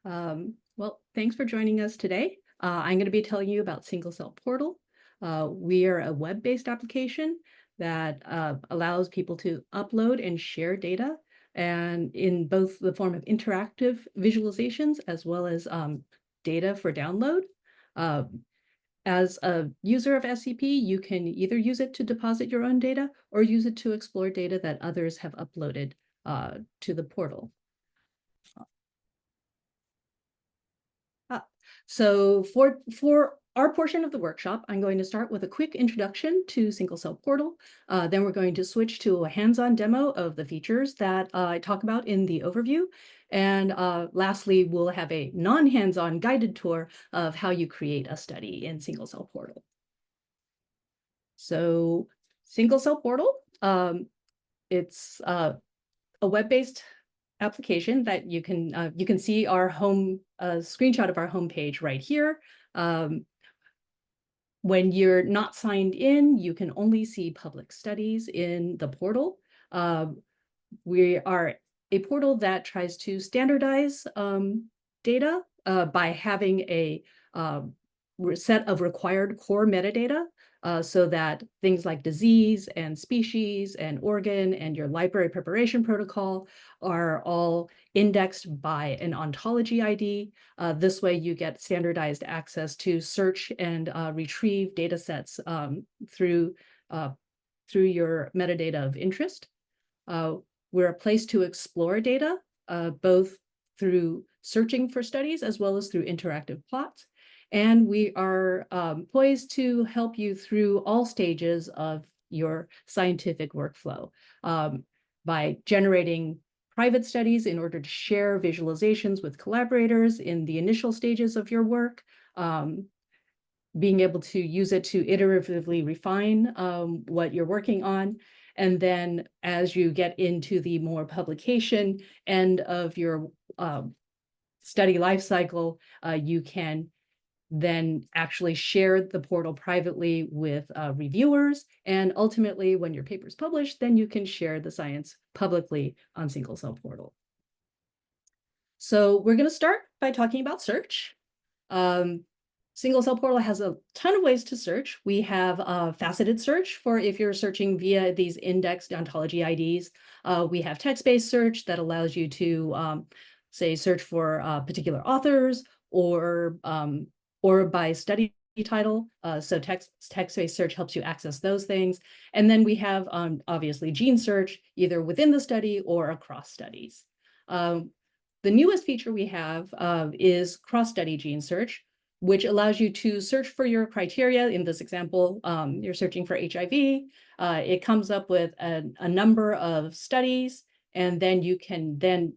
Well, thanks for joining us today. I'm going to be telling you about Single Cell Portal. We are a web-based application that allows people to upload and share data, and in both the form of interactive visualizations as well as data for download. Uh, as a user of SCP, you can either use it to deposit your own data or use it to explore data that others have uploaded to the portal. So for our portion of the workshop, I'm going to start with a quick introduction to Single Cell Portal. Then we're going to switch to a hands-on demo of the features that I talk about in the overview. And lastly, we'll have a non-hands-on guided tour of how you create a study in Single Cell Portal. So Single Cell Portal, it's a web-based application that you can see our home screenshot of our homepage right here. When you're not signed in, you can only see public studies in the portal. We are a portal that tries to standardize data by having a set of required core metadata so that things like disease and species and organ and your library preparation protocol are all indexed by an ontology ID. This way you get standardized access to search and retrieve data sets through your metadata of interest. We're a place to explore data, both through searching for studies as well as through interactive plots. And we are poised to help you through all stages of your scientific workflow by generating private studies in order to share visualizations with collaborators in the initial stages of your work, being able to use it to iteratively refine what you're working on. And then as you get into the more publication end of your study lifecycle, you can then actually share the portal privately with reviewers. And ultimately, when your paper is published, then you can share the science publicly on Single Cell Portal. So we're going to start by talking about search. Single Cell Portal has a ton of ways to search. We have faceted search for if you're searching via these indexed ontology IDs. We have text-based search that allows you to, say, search for particular authors or by study title. So text-based search helps you access those things. And then we have, obviously, gene search, either within the study or across studies. The newest feature we have is cross-study gene search, which allows you to search for your criteria. In this example, you're searching for HIV. It comes up with a number of studies, and then you can then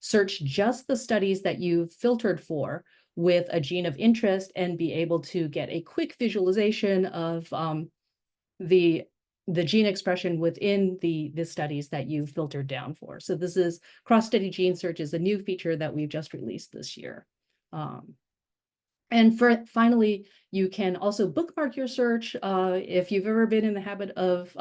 search just the studies that you've filtered for with a gene of interest and be able to get a quick visualization of the gene expression within the studies that you've filtered down for. So this is cross-study gene search is a new feature that we've just released this year. And finally, you can also bookmark your search. If you've ever been in the habit of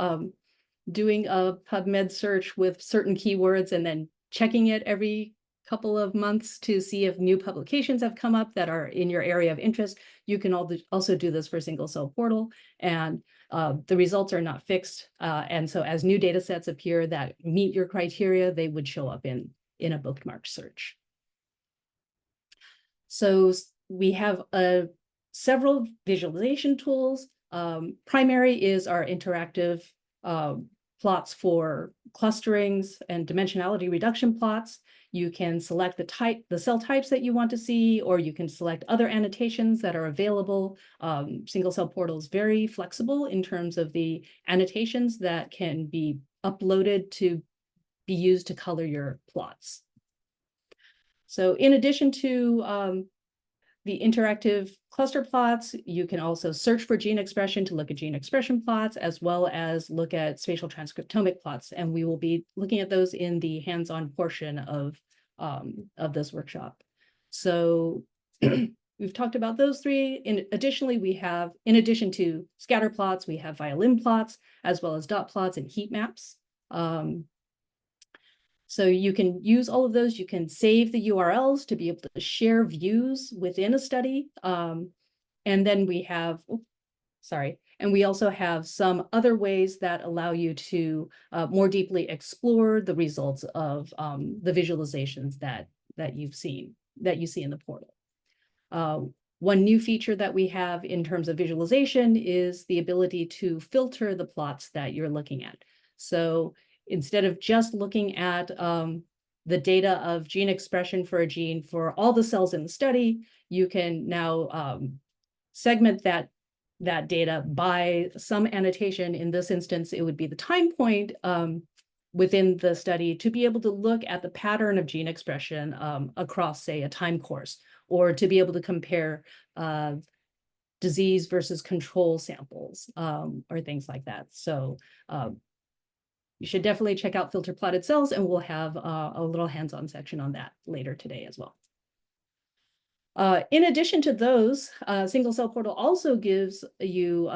doing a PubMed search with certain keywords and then checking it every couple of months to see if new publications have come up that are in your area of interest, you can also do this for Single Cell Portal. And the results are not fixed. And so as new data sets appear that meet your criteria, they would show up in a bookmark search. So we have several visualization tools. Primary is our interactive plots for clusterings and dimensionality reduction plots. You can select the cell types that you want to see, or you can select other annotations that are available. Single Cell Portal is very flexible in terms of the annotations that can be uploaded to be used to color your plots. So in addition to the interactive cluster plots, you can also search for gene expression to look at gene expression plots, as well as look at spatial transcriptomic plots. And we will be looking at those in the hands-on portion of this workshop. So we've talked about those three. Additionally, we have, in addition to scatter plots, we have violin plots, as well as dot plots and heat maps. So you can use all of those. You can save the URLs to be able to share views within a study. And then we have, and we also have some other ways that allow you to more deeply explore the results of the visualizations that you see in the portal. One new feature that we have in terms of visualization is the ability to filter the plots that you're looking at. So instead of just looking at the data of gene expression for a gene for all the cells in the study, you can now segment that data by some annotation. In this instance, it would be the time point within the study to be able to look at the pattern of gene expression across, say, a time course, or to be able to compare disease versus control samples or things like that. So you should definitely check out filter plotted cells, and we'll have a little hands-on section on that later today as well. In addition to those, Single Cell Portal also gives you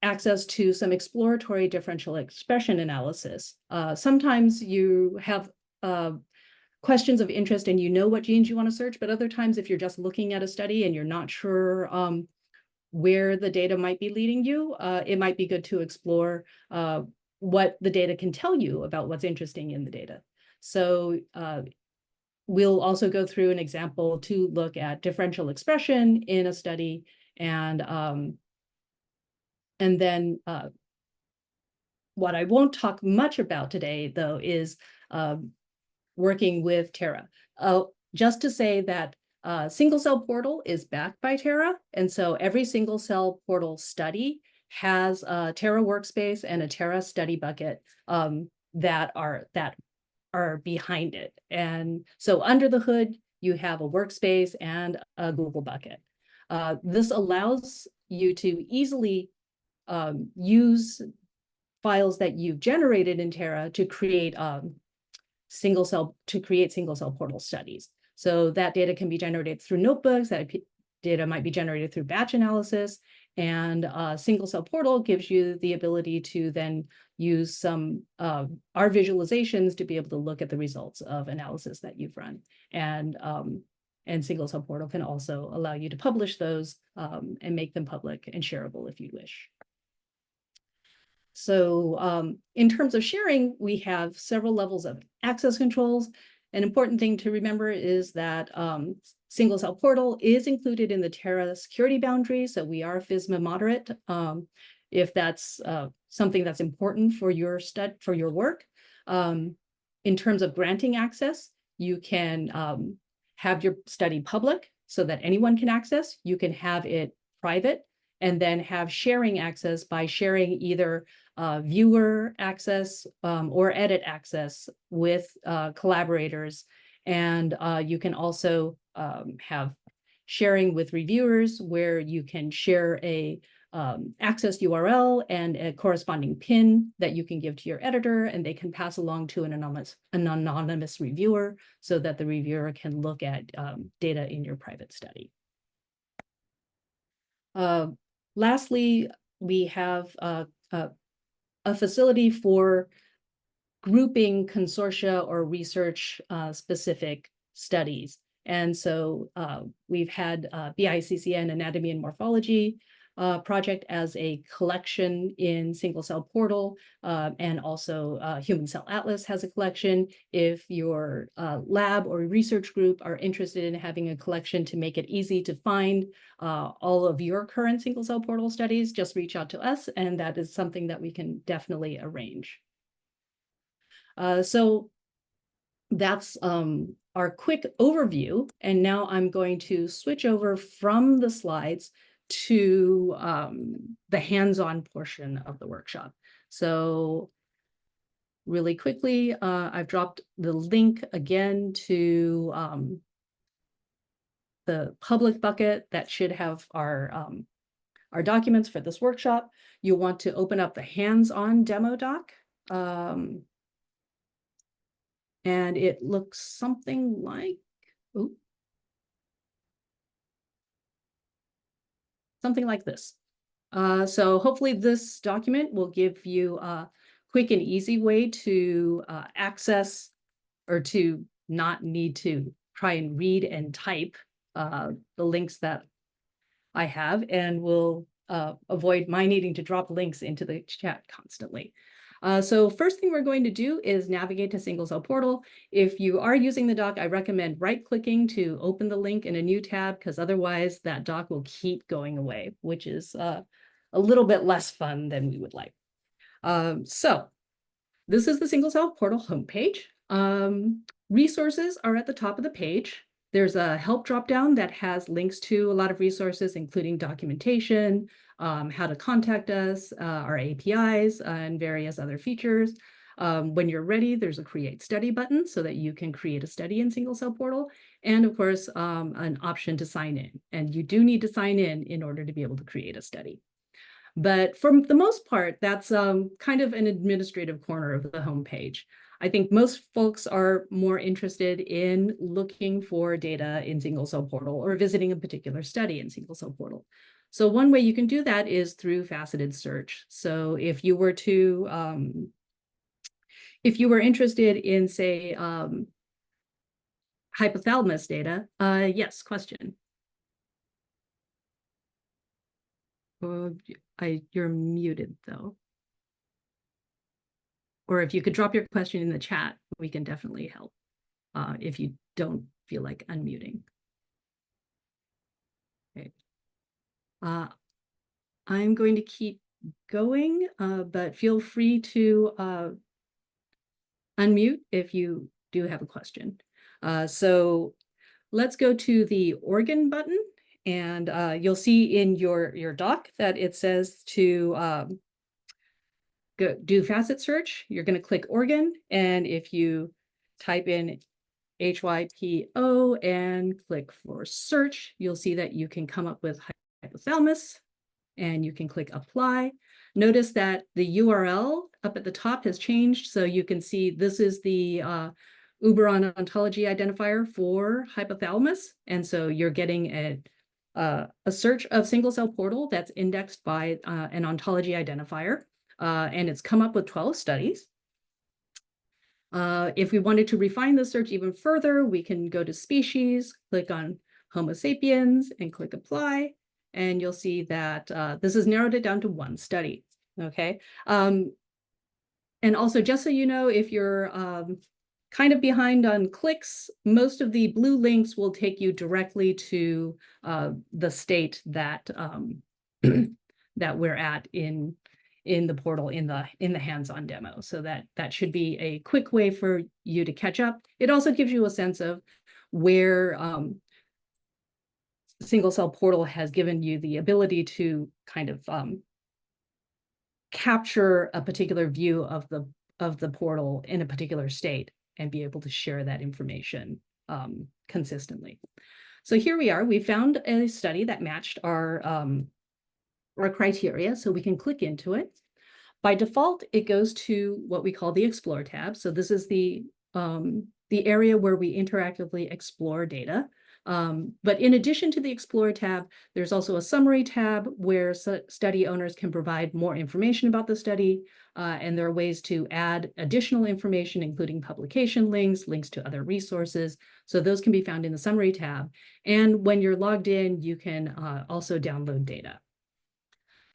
access to some exploratory differential expression analysis. Sometimes you have questions of interest and you know what genes you want to search, but other times if you're just looking at a study and you're not sure where the data might be leading you, it might be good to explore what the data can tell you about what's interesting in the data. So we'll also go through an example to look at differential expression in a study, and then what I won't talk much about today, though, is working with Terra. Just to say that Single Cell Portal is backed by Terra, and so every Single Cell Portal study has a Terra workspace and a Terra study bucket that are behind it. And so under the hood, you have a workspace and a Google bucket. This allows you to easily use files that you've generated in Terra to create single cell portal studies. So that data can be generated through notebooks, that data might be generated through batch analysis, and Single Cell Portal gives you the ability to then use some of our visualizations to be able to look at the results of analysis that you've run. And Single Cell Portal can also allow you to publish those and make them public and shareable if you wish. So in terms of sharing, we have several levels of access controls. An important thing to remember is that Single Cell Portal is included in the Terra security boundaries, so we are FISMA moderate. If that's something that's important for your work. In terms of granting access, you can have your study public so that anyone can access. You can have it private, and then have sharing access by sharing either viewer access or edit access with collaborators. And you can also have sharing with reviewers, where you can share a access URL and a corresponding pin that you can give to your editor, and they can pass along to an anonymous reviewer so that the reviewer can look at data in your private study. Lastly, we have a facility for grouping consortia or research specific studies. And so we've had BICCN Anatomy and Morphology project as a collection in Single Cell Portal, and also Human Cell Atlas has a collection. If your lab or research group are interested in having a collection to make it easy to find all of your current Single Cell Portal studies, just reach out to us, and that is something that we can definitely arrange. So that's our quick overview. And now I'm going to switch over from the slides to the hands-on portion of the workshop. So really quickly, I've dropped the link again to the public bucket that should have our documents for this workshop. You'll want to open up the hands-on demo doc. And it looks something like, something like this. So hopefully this document will give you a quick and easy way to access or to not need to try and read and type the links that I have, and will avoid my needing to drop links into the chat constantly. So first thing we're going to do is navigate to Single Cell Portal. If you are using the doc, I recommend right-clicking to open the link in a new tab, because otherwise that doc will keep going away, which is a little bit less fun than we would like. So this is the Single Cell Portal homepage. Resources are at the top of the page. There's a help dropdown that has links to a lot of resources, including documentation, how to contact us, our APIs, and various other features. When you're ready, there's a Create Study button so that you can create a study in Single Cell Portal, and of course, an option to sign in. And you do need to sign in order to be able to create a study. But for the most part, that's kind of an administrative corner of the homepage. I think most folks are more interested in looking for data in Single Cell Portal or visiting a particular study in Single Cell Portal. So one way you can do that is through faceted search. So if you were to, if you were interested in, say, hypothalamus data, yes, question. You're muted though. Or if you could drop your question in the chat, we can definitely help if you don't feel like unmuting. Okay. I'm going to keep going, but feel free to unmute if you do have a question. So let's go to the organ button, and you'll see in your doc that it says to do facet search. You're going to click organ, and if you type in HYPO and click for search, you'll see that you can come up with hypothalamus, and you can click apply. Notice that the URL up at the top has changed, so you can see this is the Uberon ontology identifier for hypothalamus, and so you're getting a search of Single Cell Portal that's indexed by an ontology identifier. And it's come up with 12 studies. If we wanted to refine the search even further, we can go to species, click on Homo sapiens, and click apply. And you'll see that this has narrowed it down to one study. Okay. And also, just so you know, if you're kind of behind on clicks, most of the blue links will take you directly to the state that that we're at in the portal in the hands-on demo. So that should be a quick way for you to catch up. It also gives you a sense of where Single Cell Portal has given you the ability to kind of capture a particular view of the portal in a particular state and be able to share that information consistently. So here we are. We found a study that matched our criteria, so we can click into it. By default, it goes to what we call the Explore tab. So this is the area where we interactively explore data. But in addition to the Explore tab, there's also a Summary tab where study owners can provide more information about the study, and there are ways to add additional information, including publication links, links to other resources. So those can be found in the Summary tab. And when you're logged in, you can also download data.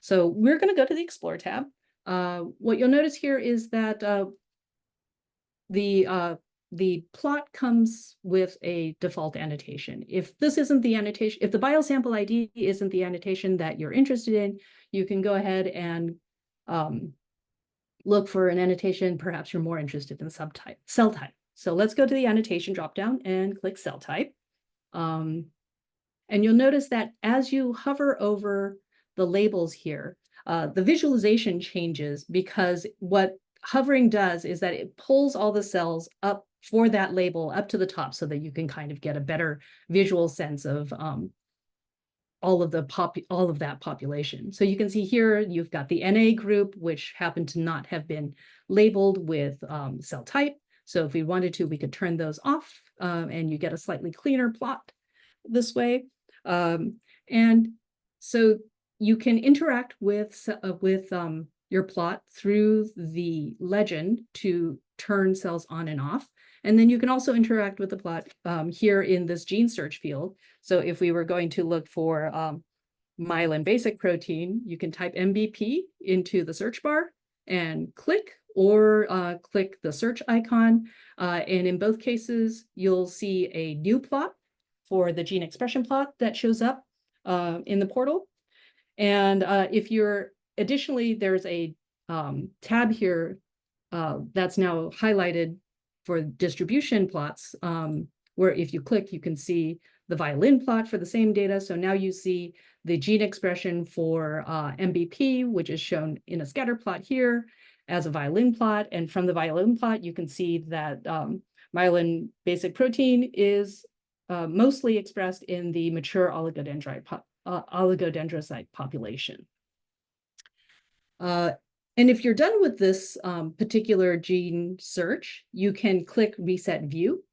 So we're going to go to the Explore tab. What you'll notice here is that the plot comes with a default annotation. If this isn't the annotation, if the biosample ID isn't the annotation that you're interested in, you can go ahead and look for an annotation. Perhaps you're more interested in subtype, cell type. So let's go to the annotation dropdown and click cell type. And you'll notice that as you hover over the labels here, the visualization changes, because what hovering does is that it pulls all the cells up for that label up to the top so that you can kind of get a better visual sense of all of that population. So you can see here, you've got the NA group, which happened to not have been labeled with cell type. So if we wanted to, we could turn those off, and you get a slightly cleaner plot this way. And so you can interact with your plot through the legend to turn cells on and off. And then you can also interact with the plot here in this gene search field. So if we were going to look for myelin basic protein, you can type MBP into the search bar and click, or click the search icon. And in both cases, you'll see a new plot for the gene expression plot that shows up in the portal. And if you're, additionally, there's a tab here that's now highlighted for distribution plots, where if you click, you can see the violin plot for the same data. So now you see the gene expression for MBP, which is shown in a scatter plot here as a violin plot. And from the violin plot, you can see that myelin basic protein is mostly expressed in the mature oligodendrocyte population. And if you're done with this particular gene search, you can click Reset View.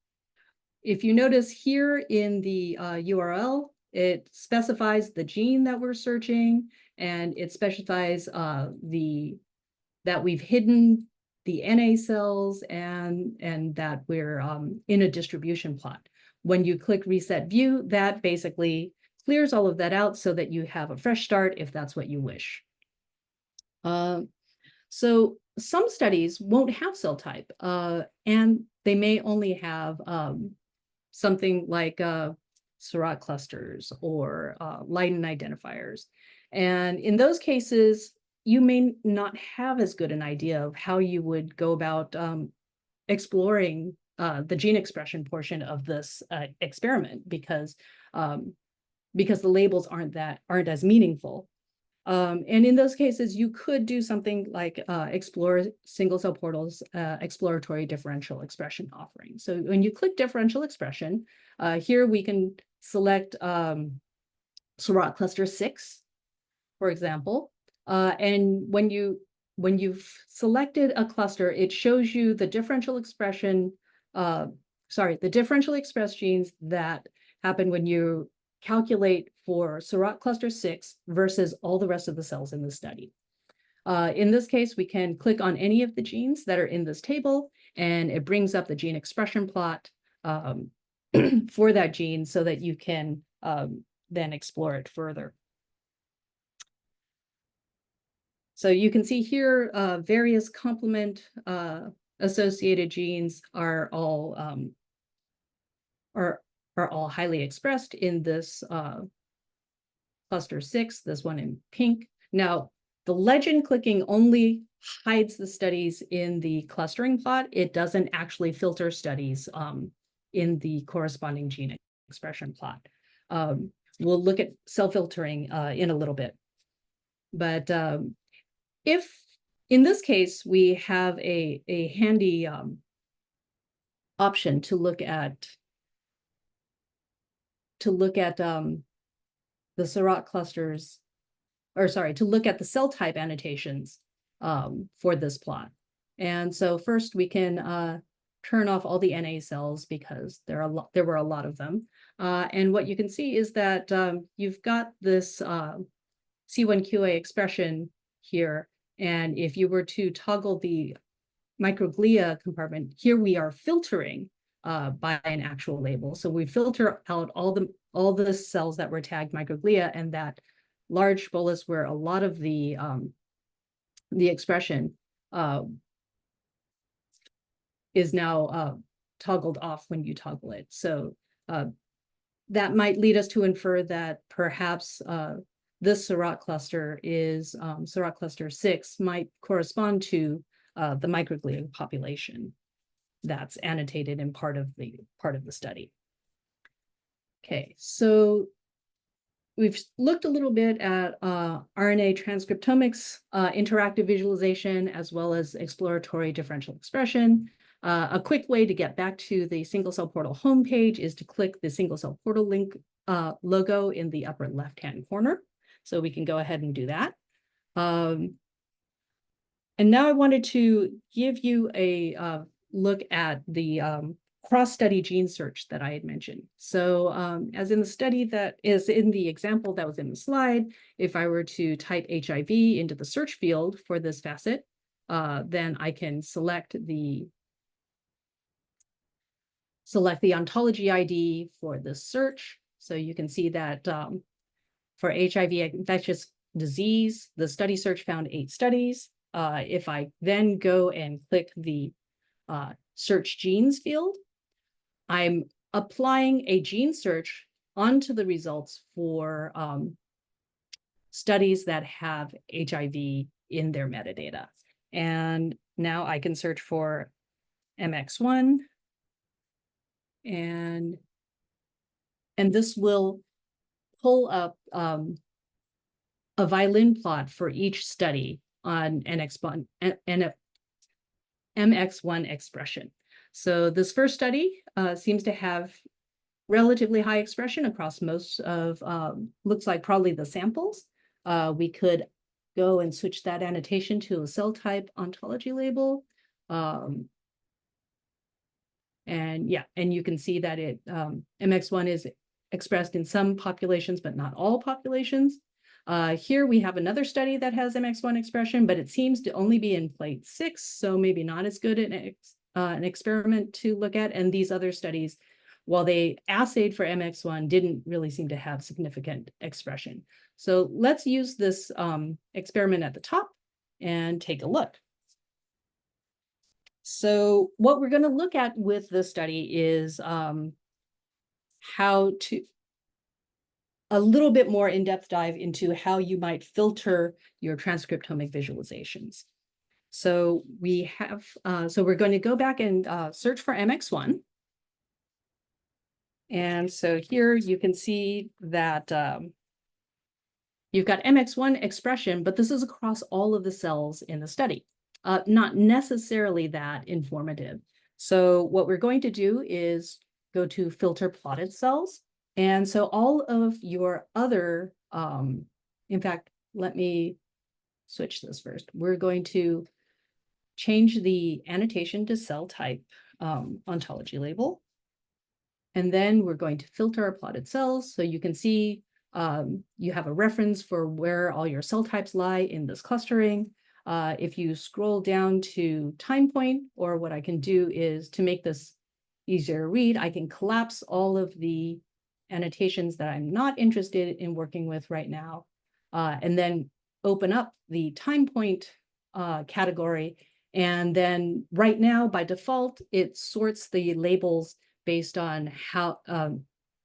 If you notice here in the URL, it specifies the gene that we're searching, and it specifies that we've hidden the NA cells and that we're in a distribution plot. When you click Reset View, that basically clears all of that out so that you have a fresh start if that's what you wish. So some studies won't have cell type, and they may only have something like Seurat clusters or Leiden identifiers. And in those cases, you may not have as good an idea of how you would go about exploring the gene expression portion of this experiment, because the labels aren't as meaningful. And in those cases, you could do something like explore single cell portals, exploratory differential expression offering. So when you click differential expression, here we can select Seurat cluster 6, for example. And when you've selected a cluster, it shows you the differential expression, the differential expressed genes that happen when you calculate for Seurat cluster 6 versus all the rest of the cells in the study. In this case, we can click on any of the genes that are in this table, and it brings up the gene expression plot for that gene so that you can then explore it further. So you can see here, various complement associated genes are all highly expressed in this cluster 6, this one in pink. Now, the legend clicking only hides the studies in the clustering plot. It doesn't actually filter studies in the corresponding gene expression plot. We'll look at cell filtering in a little bit. But if in this case, we have a handy option to look at the Seurat clusters, to look at the cell type annotations for this plot. And so first we can turn off all the NA cells because there were a lot of them. And what you can see is that you've got this C1qa expression here. And if you were to toggle the microglia compartment, here we are filtering by an actual label. So we filter out all the cells that were tagged microglia, and that large bolus where a lot of the expression is now toggled off when you toggle it. So that might lead us to infer that perhaps this Seurat cluster is Seurat cluster 6 might correspond to the microglia population that's annotated in part of the study. Okay, so we've looked a little bit at RNA transcriptomics, interactive visualization, as well as exploratory differential expression. A quick way to get back to the single cell portal homepage is to click the single cell portal link logo in the upper left-hand corner. So we can go ahead and do that. And now I wanted to give you a look at the cross-study gene search that I had mentioned. So as in the study that is in the example that was in the slide, if I were to type HIV into the search field for this facet, then I can select the select the ontology ID for the search. So you can see that for HIV infectious disease, the study search found 8 studies. If I then go and click the search genes field, I'm applying a gene search onto the results for studies that have HIV in their metadata. And now I can search for MX1, and this will pull up a violin plot for each study on MX1 expression. So this first study seems to have relatively high expression across most of, looks like probably the samples. We could go and switch that annotation to a cell type ontology label. And yeah, and you can see that it MX1 is expressed in some populations, but not all populations. Here we have another study that has MX1 expression, but it seems to only be in plate 6, so maybe not as good an experiment to look at. And these other studies, while they assayed for MX1, didn't really seem to have significant expression. So let's use this experiment at the top and take a look. So what we're going to look at with this study is how to a little bit more in-depth dive into how you might filter your transcriptomic visualizations. So we have, so we're going to go back and search for MX1. And so here you can see that you've got MX1 expression, but this is across all of the cells in the study. Not necessarily that informative. So what we're going to do is go to filter plotted cells. And so all of your other, in fact, let me switch this first. We're going to change the annotation to cell type ontology label. And then we're going to filter our plotted cells. So you can see you have a reference for where all your cell types lie in this clustering. If you scroll down to time point, or what I can do is to make this easier to read, I can collapse all of the annotations that I'm not interested in working with right now, and then open up the time point category. And then right now, by default, it sorts the labels based on how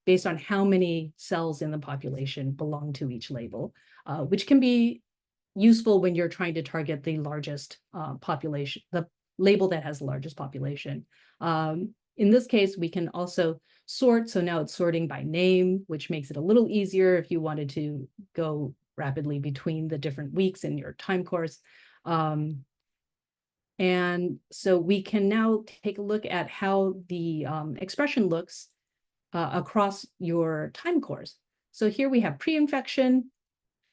many cells in the population belong to each label, which can be useful when you're trying to target the largest population, the label that has the largest population. In this case, we can also sort. So now it's sorting by name, which makes it a little easier if you wanted to go rapidly between the different weeks in your time course. And so we can now take a look at how the expression looks across your time course. So here we have pre-infection.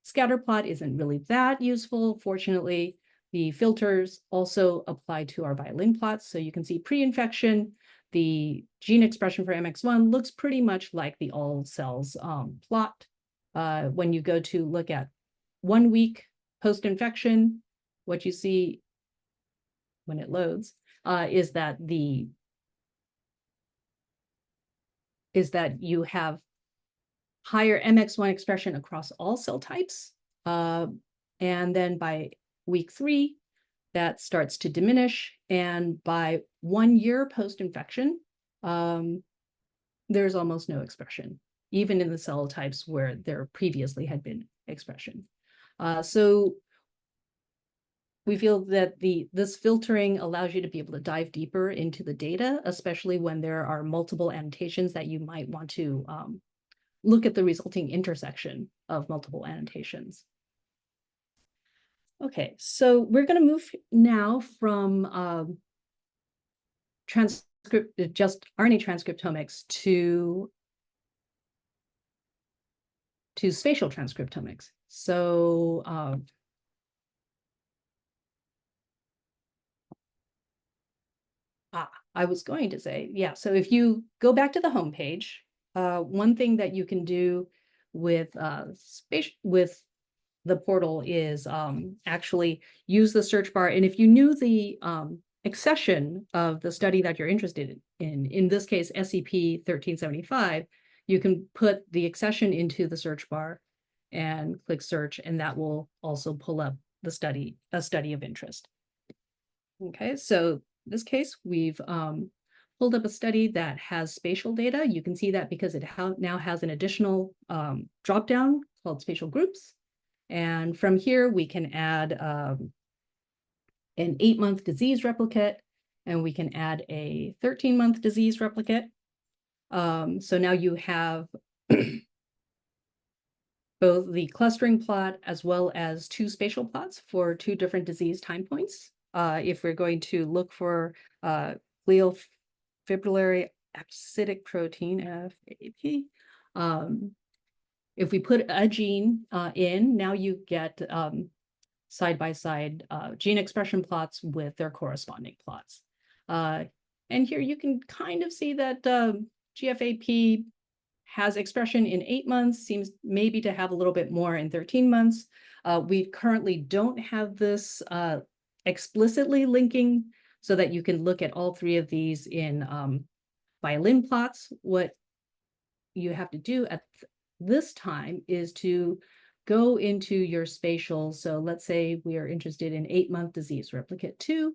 Scatter plot isn't really that useful. Fortunately, the filters also apply to our violin plots. So you can see pre-infection, the gene expression for MX1 looks pretty much like the all cells plot. When you go to look at 1 week post-infection, what you see when it loads is that you have higher MX1 expression across all cell types. And then by week 3, that starts to diminish. And by 1 year post-infection, there's almost no expression, even in the cell types where there previously had been expression. So we feel that this filtering allows you to be able to dive deeper into the data, especially when there are multiple annotations that you might want to look at the resulting intersection of multiple annotations. Okay, so we're going to move now from just RNA transcriptomics to spatial transcriptomics. So I was going to say, yeah, so if you go back to the home page, one thing that you can do with the portal is actually use the search bar. And if you knew the accession of the study that you're interested in this case, SCP-1375, you can put the accession into the search bar and click search, and that will also pull up the study, a study of interest. Okay, so in this case, we've pulled up a study that has spatial data. You can see that because it now has an additional dropdown called spatial groups. And from here, we can add an 8-month disease replicate, and we can add a 13-month disease replicate. So now you have both the clustering plot as well as 2 spatial plots for 2 different disease time points. If we're going to look for glial fibrillary acidic protein, FAP, if we put a gene in, now you get side-by-side gene expression plots with their corresponding plots. And here you can kind of see that GFAP has expression in 8 months, seems maybe to have a little bit more in 13 months. We currently don't have this explicitly linking so that you can look at all 3 of these in violin plots. What you have to do at this time is to go into your spatial. So let's say we are interested in 8-month disease replicate 2.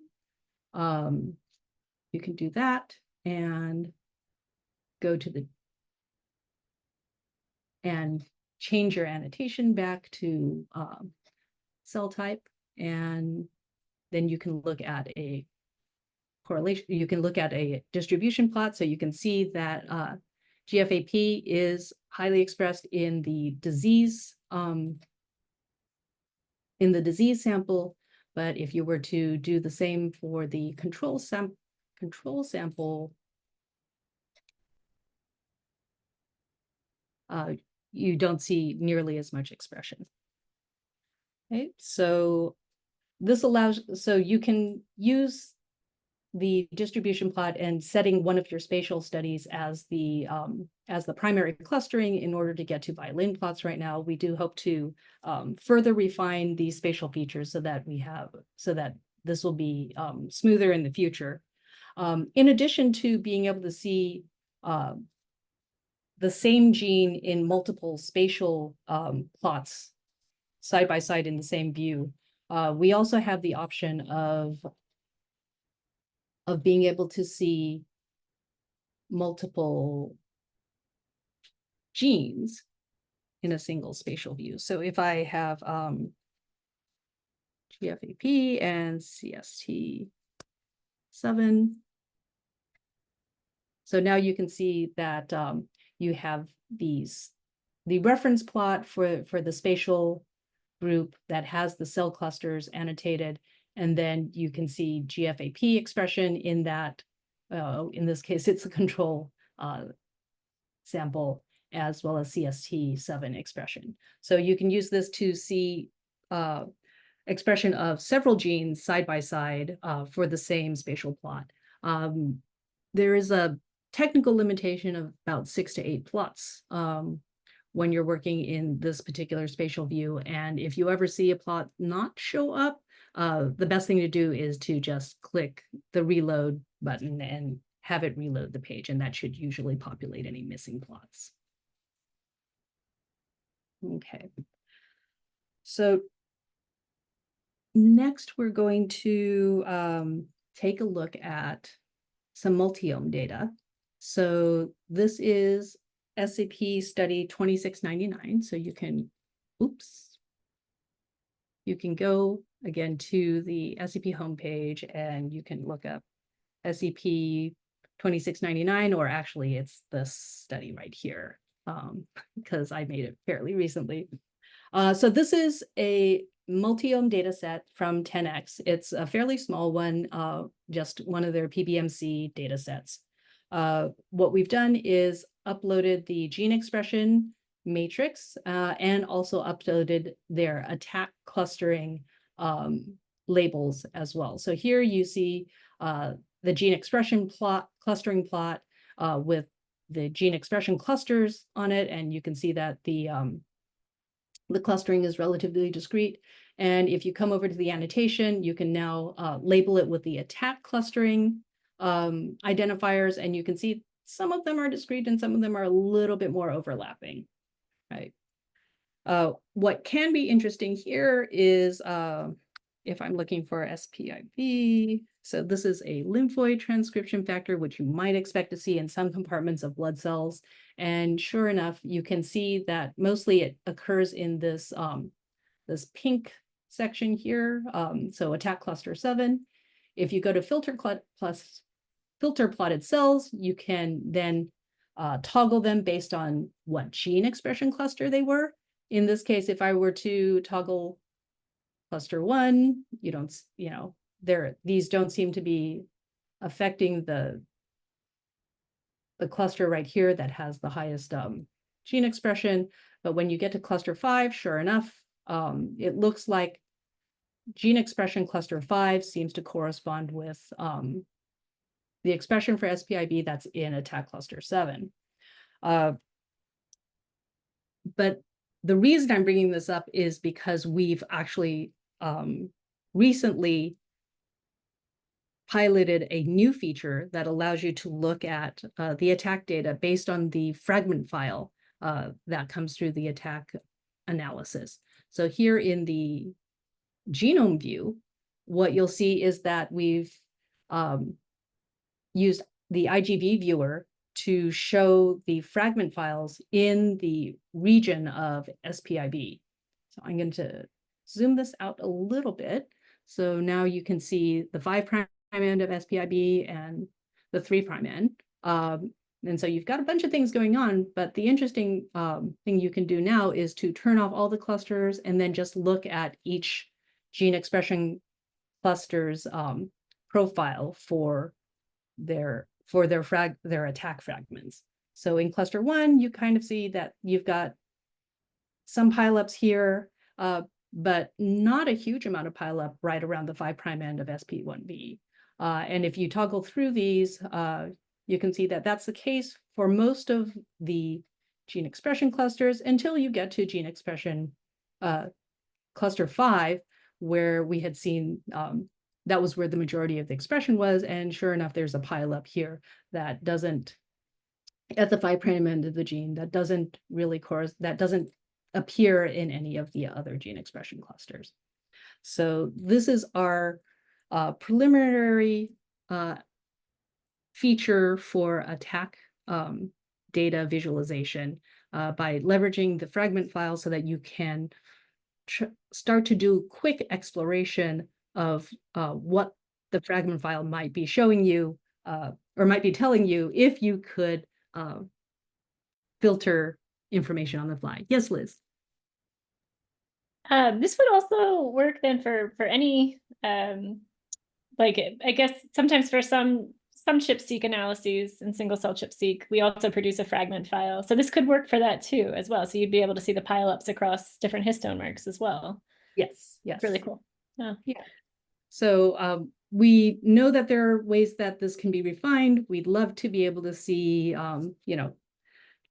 You can do that and go to the and change your annotation back to cell type, and then you can look at a correlation. You can look at a distribution plot, so you can see that GFAP is highly expressed in the disease sample. But if you were to do the same for the control sample, you don't see nearly as much expression. Okay, so this allows, so you can use the distribution plot and setting one of your spatial studies as the primary clustering in order to get to violin plots. Right now, we do hope to further refine these spatial features so that this will be smoother in the future. In addition to being able to see the same gene in multiple spatial plots side by side in the same view, we also have the option of being able to see multiple genes in a single spatial view. So if I have GFAP and CST7, so now you can see that you have the reference plot for the spatial group that has the cell clusters annotated, and then you can see GFAP expression in that. In this case, it's a control sample, as well as CST7 expression. So you can use this to see expression of several genes side by side for the same spatial plot. There is a technical limitation of about 6 to 8 plots when you're working in this particular spatial view. And if you ever see a plot not show up, the best thing to do is to just click the reload button and have it reload the page, and that should usually populate any missing plots. Okay. So next we're going to take a look at some multiome data. So this is SCP study 2699. So you can, you can go again to the SCP homepage and you can look up SCP 2699, or actually it's this study right here, because I made it fairly recently. So this is a multiome data set from 10X. It's a fairly small one, just one of their PBMC data sets. What we've done is uploaded the gene expression matrix and also uploaded their ATAC clustering labels as well. So here you see the gene expression plot, clustering plot with the gene expression clusters on it, and you can see that the clustering is relatively discrete. And if you come over to the annotation, you can now label it with the ATAC clustering identifiers, and you can see some of them are discrete and some of them are a little bit more overlapping, right? What can be interesting here is if I'm looking for SPIB, so this is a lymphoid transcription factor, which you might expect to see in some compartments of blood cells. And sure enough, you can see that mostly it occurs in this, this pink section here, so ATAC cluster 7. If you go to filter plotted cells, you can then toggle them based on what gene expression cluster they were. In this case, if I were to toggle cluster 1, you don't, these don't seem to be affecting the cluster right here that has the highest gene expression. But when you get to cluster 5, sure enough, it looks like gene expression cluster 5 seems to correspond with the expression for SPIB that's in ATAC cluster 7. But the reason I'm bringing this up is because we've actually recently piloted a new feature that allows you to look at the ATAC data based on the fragment file that comes through the ATAC analysis. So here in the genome view, what you'll see is that we've used the IGV viewer to show the fragment files in the region of SPIB. So I'm going to zoom this out a little bit. So now you can see the 5' end of SPIB and the 3' end. And so you've got a bunch of things going on, but the interesting thing you can do now is to turn off all the clusters and then just look at each gene expression cluster's profile for their ATAC fragments. So in cluster 1, you kind of see that you've got some pileups here, but not a huge amount of pileup right around the 5' end of SP1B. And if you toggle through these, you can see that that's the case for most of the gene expression clusters until you get to gene expression cluster 5, where we had seen that was where the majority of the expression was. And sure enough, there's a pileup here that doesn't, at the 5' end of the gene, that doesn't really that doesn't appear in any of the other gene expression clusters. So this is our preliminary feature for ATAC data visualization by leveraging the fragment file so that you can start to do quick exploration of what the fragment file might be showing you or might be telling you if you could filter information on the fly. Yes, Liz. This would also work then for any, like, I guess sometimes for some ChIP-seq analyses and single cell ChIP-seq, we also produce a fragment file. So this could work for that too as well. So you'd be able to see the pileups across different histone marks as well. Yes, yes. Really cool. Yeah. So we know that there are ways that this can be refined. We'd love to be able to see,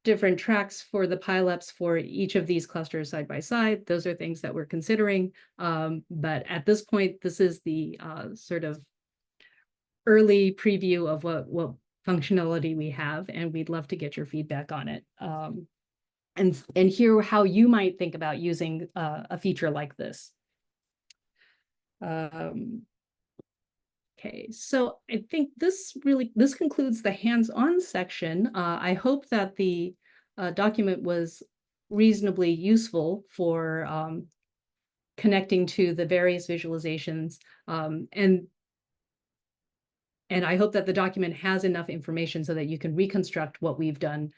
different tracks for the pileups for each of these clusters side by side. Those are things that we're considering. But at this point, this is the sort of early preview of what functionality we have, and we'd love to get your feedback on it. And hear how you might think about using a feature like this. Okay, so I think this concludes the hands-on section. I hope that the document was reasonably useful for connecting to the various visualizations, and I hope that the document has enough information so that you can reconstruct what we've done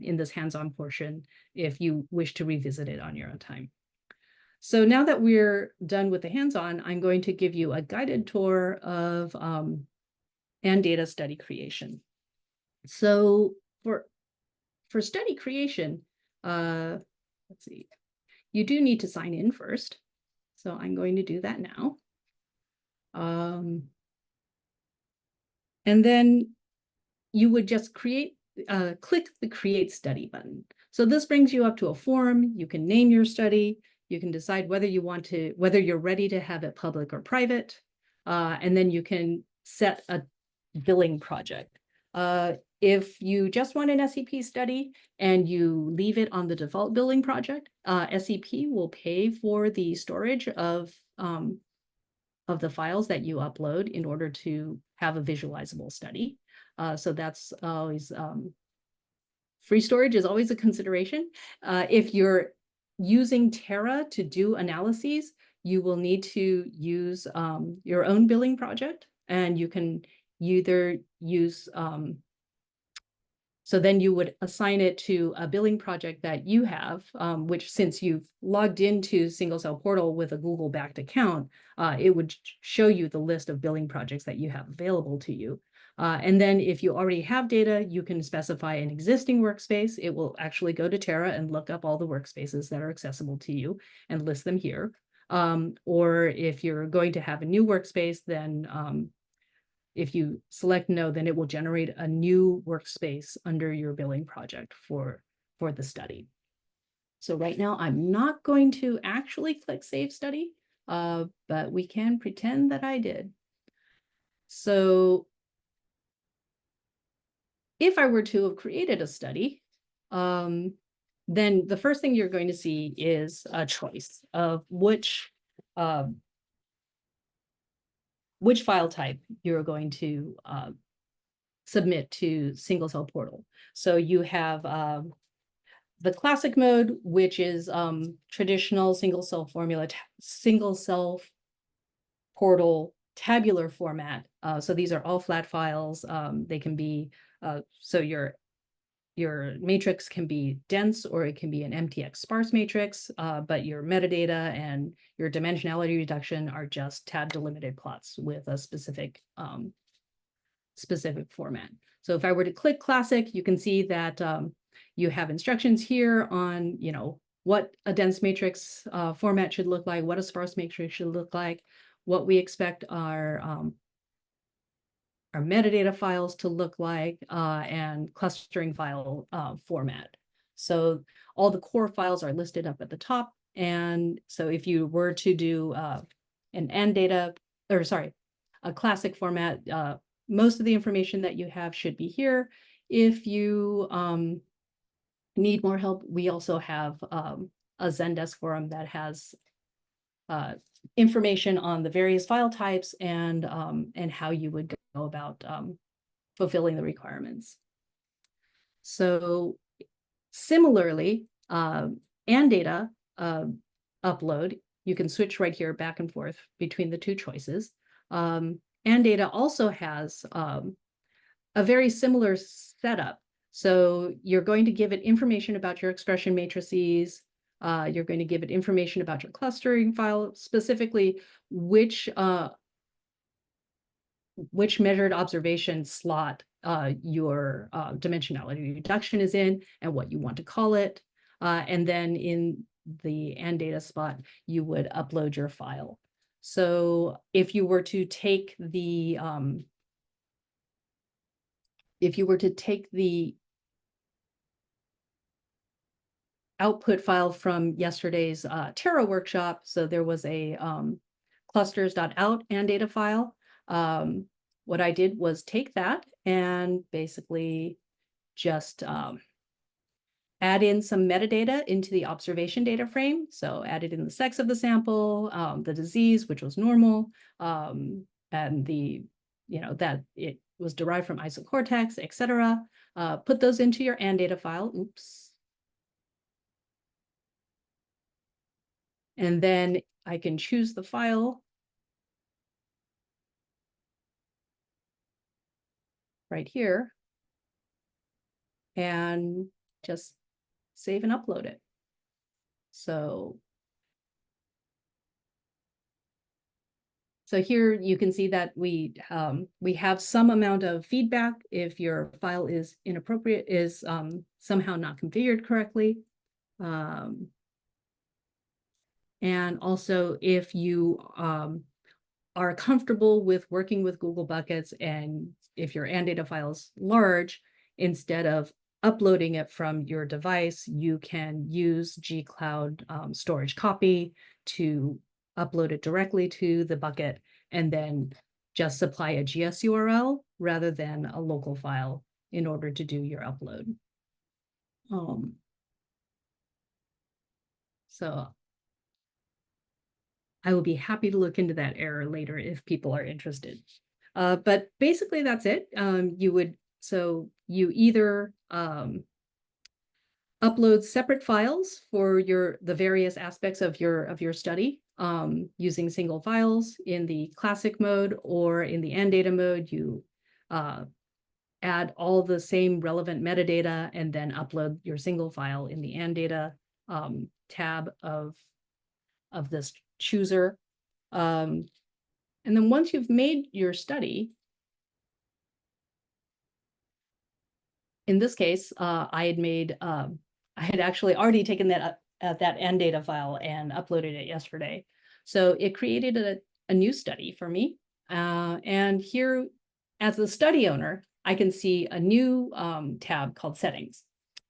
in this hands-on portion if you wish to revisit it on your own time. So now that we're done with the hands-on, I'm going to give you a guided tour of AnnData study creation. So for study creation, let's see, you do need to sign in first. So I'm going to do that now. And then you would just click the Create Study button. So this brings you up to a form. You can name your study. you can decide whether you're ready to have it public or private. And then you can set a billing project. If you just want an SCP study and you leave it on the default billing project, SCP will pay for the storage of the files that you upload in order to have a visualizable study. So that's always, free storage is always a consideration. If you're using Terra to do analyses, you will need to use your own billing project, and you can either use, so then you would assign it to a billing project that you have, which, since you've logged into Single Cell Portal with a Google-backed account, it would show you the list of billing projects that you have available to you. And then if you already have data, you can specify an existing workspace. It will actually go to Terra and look up all the workspaces that are accessible to you and list them here. Or if you're going to have a new workspace, then if you select no, then it will generate a new workspace under your billing project for the study. So right now, I'm not going to actually click Save Study, but we can pretend that I did. So if I were to have created a study, then the first thing you're going to see is a choice of which file type you're going to submit to Single Cell Portal. So you have the classic mode, which is traditional single cell portal tabular format. So these are all flat files. They can be, so your matrix can be dense, or it can be an MTX sparse matrix, but your metadata and your dimensionality reduction are just tab delimited plots with a specific format. So if I were to click classic, you can see that you have instructions here on, what a dense matrix format should look like, what a sparse matrix should look like, what we expect our metadata files to look like, and clustering file format. So all the core files are listed up at the top. And so if you were to do an AnnData, or sorry, a classic format, most of the information that you have should be here. If you need more help, we also have a Zendesk forum that has information on the various file types and how you would go about fulfilling the requirements. So similarly, AnnData upload, you can switch right here back and forth between the two choices. AnnData also has a very similar setup. So you're going to give it information about your expression matrices. You're going to give it information about your clustering file, specifically which measured observation slot your dimensionality reduction is in, and what you want to call it. And then in the AnnData spot, you would upload your file. So if you were to take the output file from yesterday's Terra workshop, so there was a clusters.out AnnData file. What I did was take that and basically just add in some metadata into the observation data frame. So added in the sex of the sample, the disease, which was normal, and that it was derived from isocortex, etc. Put those into your AnnData file. Oops. And then I can choose the file right here and just save and upload it. So here you can see that we have some amount of feedback if your file is inappropriate, is somehow not configured correctly. And also, if you are comfortable with working with Google buckets, and if your AnnData file is large, instead of uploading it from your device, you can use gcloud storage copy to upload it directly to the bucket and then just supply a GS URL rather than a local file in order to do your upload. So I will be happy to look into that error later if people are interested. But basically that's it. You either upload separate files for the various aspects of your study using single files in the classic mode, or in the AnnData mode, you add all the same relevant metadata and then upload your single file in the AnnData tab of this chooser. And then once you've made your study, in this case, I had actually already taken that AnnData file and uploaded it yesterday. So it created a new study for me. And here, as the study owner, I can see a new tab called Settings.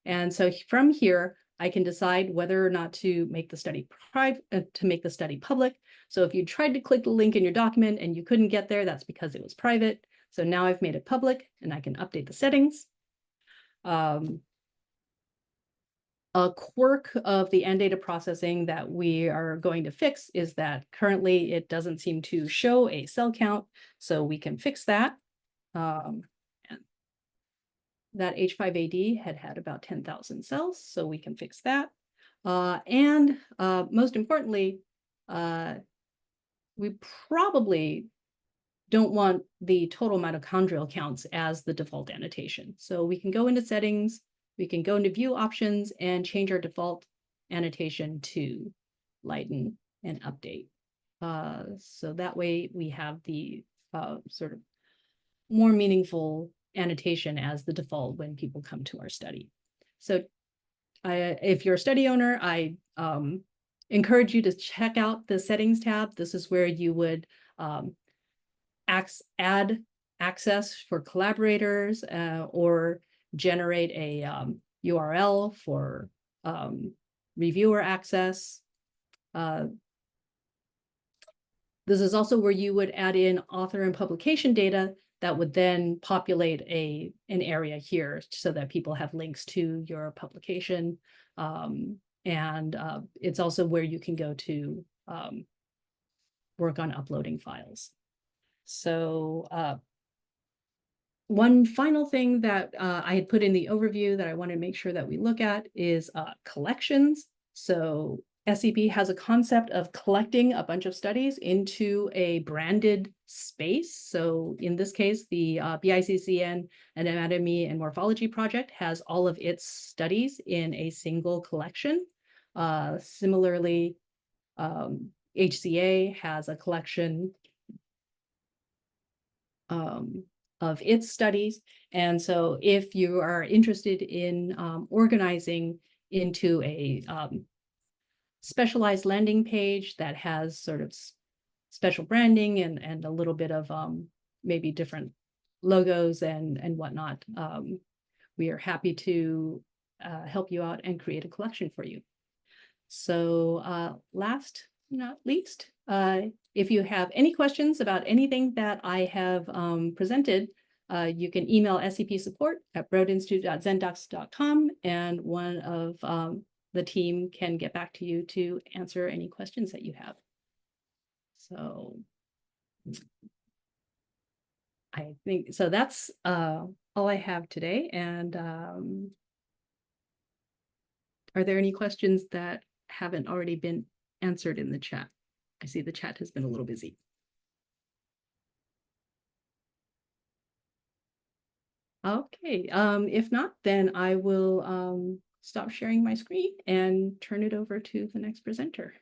And so from here, I can decide whether or not to make the study public. So if you tried to click the link in your document and you couldn't get there, that's because it was private. So now I've made it public and I can update the settings. A quirk of the AnnData processing that we are going to fix is that currently it doesn't seem to show a cell count, so we can fix that. That H5AD had about 10,000 cells, so we can fix that. And most importantly, we probably don't want the total mitochondrial counts as the default annotation. So we can go into settings, we can go into view options and change our default annotation to lighten and update. So that way we have the sort of more meaningful annotation as the default when people come to our study. So if you're a study owner, I encourage you to check out the settings tab. This is where you would add access for collaborators or generate a URL for reviewer access. This is also where you would add in author and publication data that would then populate an area here so that people have links to your publication. And it's also where you can go to work on uploading files. So one final thing that I had put in the overview that I want to make sure that we look at is collections. So SCP has a concept of collecting a bunch of studies into a branded space. So in this case, the BICCN Anatomy and Morphology Project has all of its studies in a single collection. Similarly, HCA has a collection of its studies. And so if you are interested in organizing into a specialized landing page that has sort of special branding and a little bit of maybe different logos and whatnot, we are happy to help you out and create a collection for you. So last but not least, if you have any questions about anything that I have presented, you can email scpsupport@broadinstitute.zendocs.com, and one of the team can get back to you to answer any questions that you have. So I think, so that's all I have today. And are there any questions that haven't already been answered in the chat? I see the chat has been a little busy. Okay, if not, then I will stop sharing my screen and turn it over to the next presenter.